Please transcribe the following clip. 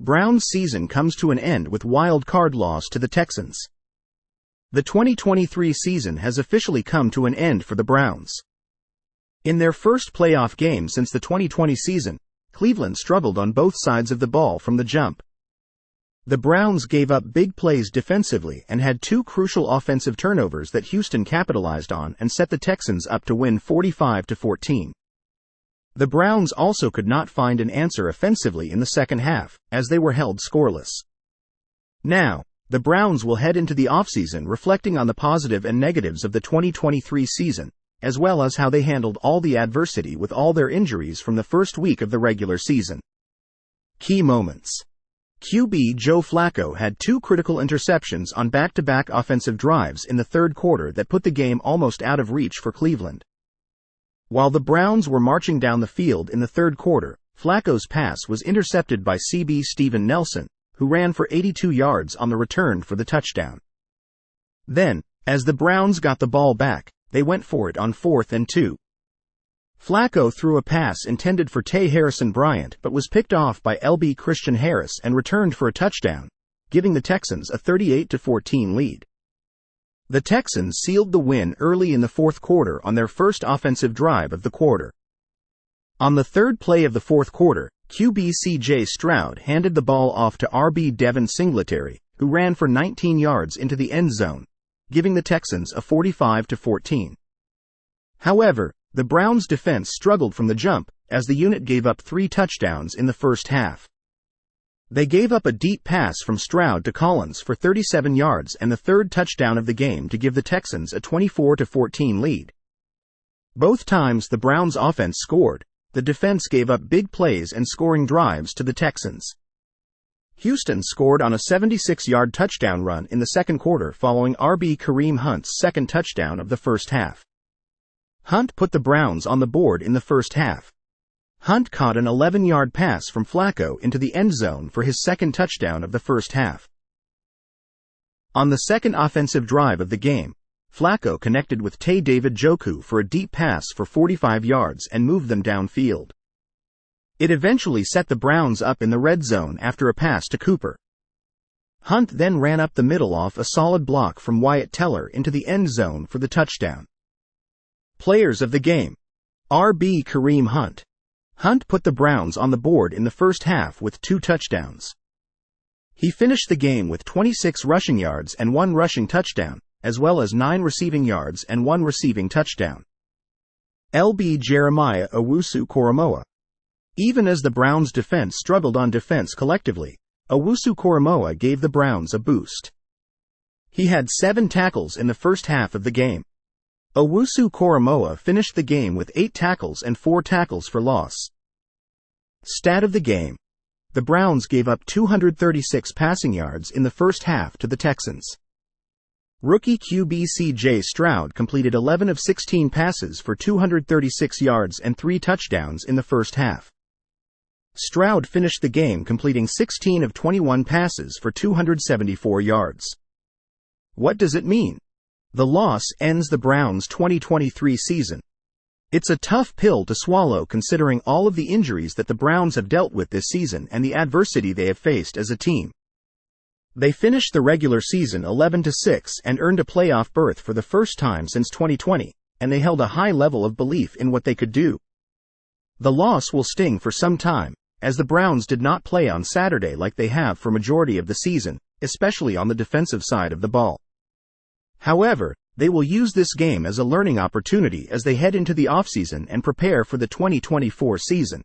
Browns' season comes to an end with wild card loss to the Texans. The 2023 season has officially come to an end for the Browns. In their first playoff game since the 2020 season, Cleveland struggled on both sides of the ball from the jump. The Browns gave up big plays defensively and had two crucial offensive turnovers that Houston capitalized on and set the Texans up to win 45-14. The Browns also could not find an answer offensively in the second half, as they were held scoreless. Now, the Browns will head into the offseason reflecting on the positive and negatives of the 2023 season, as well as how they handled all the adversity with all their injuries from the first week of the regular season. Key moments. QB Joe Flacco had two critical interceptions on back-to-back offensive drives in the third quarter that put the game almost out of reach for Cleveland. While the Browns were marching down the field in the third quarter, Flacco's pass was intercepted by CB Steven Nelson, who ran for 82 yards on the return for the touchdown. Then, as the Browns got the ball back, they went for it on 4th and 2. Flacco threw a pass intended for Tay Harrison Bryant but was picked off by LB Christian Harris and returned for a touchdown, giving the Texans a 38-14 lead. The Texans sealed the win early in the fourth quarter on their first offensive drive of the quarter. On the third play of the fourth quarter, QB C.J. Stroud handed the ball off to RB Devin Singletary, who ran for 19 yards into the end zone, giving the Texans a 45-14. However, the Browns' defense struggled from the jump, as the unit gave up 3 touchdowns in the first half. They gave up a deep pass from Stroud to Collins for 37 yards and the third touchdown of the game to give the Texans a 24-14 lead. Both times the Browns' offense scored, the defense gave up big plays and scoring drives to the Texans. Houston scored on a 76-yard touchdown run in the second quarter following RB Kareem Hunt's second touchdown of the first half. Hunt put the Browns on the board in the first half. Hunt caught an 11-yard pass from Flacco into the end zone for his second touchdown of the first half. On the second offensive drive of the game, Flacco connected with Tay David Njoku for a deep pass for 45 yards and moved them downfield. It eventually set the Browns up in the red zone after a pass to Cooper. Hunt then ran up the middle off a solid block from Wyatt Teller into the end zone for the touchdown. Players of the game. RB Kareem Hunt. Hunt put the Browns on the board in the first half with 2 touchdowns. He finished the game with 26 rushing yards and 1 rushing touchdown, as well as 9 receiving yards and 1 receiving touchdown. LB Jeremiah Owusu-Koramoah. Even as the Browns' defense struggled on defense collectively, Owusu-Koramoah gave the Browns a boost. He had 7 tackles in the first half of the game. Owusu-Koramoah finished the game with 8 tackles and 4 tackles for loss. Stat of the game. The Browns gave up 236 passing yards in the first half to the Texans. Rookie QB C.J. Stroud completed 11 of 16 passes for 236 yards and 3 touchdowns in the first half. Stroud finished the game completing 16 of 21 passes for 274 yards. What does it mean? The loss ends the Browns' 2023 season. It's a tough pill to swallow considering all of the injuries that the Browns have dealt with this season and the adversity they have faced as a team. They finished the regular season 11-6 and earned a playoff berth for the first time since 2020, and they held a high level of belief in what they could do. The loss will sting for some time, as the Browns did not play on Saturday like they have for majority of the season, especially on the defensive side of the ball. However, they will use this game as a learning opportunity as they head into the offseason and prepare for the 2024 season.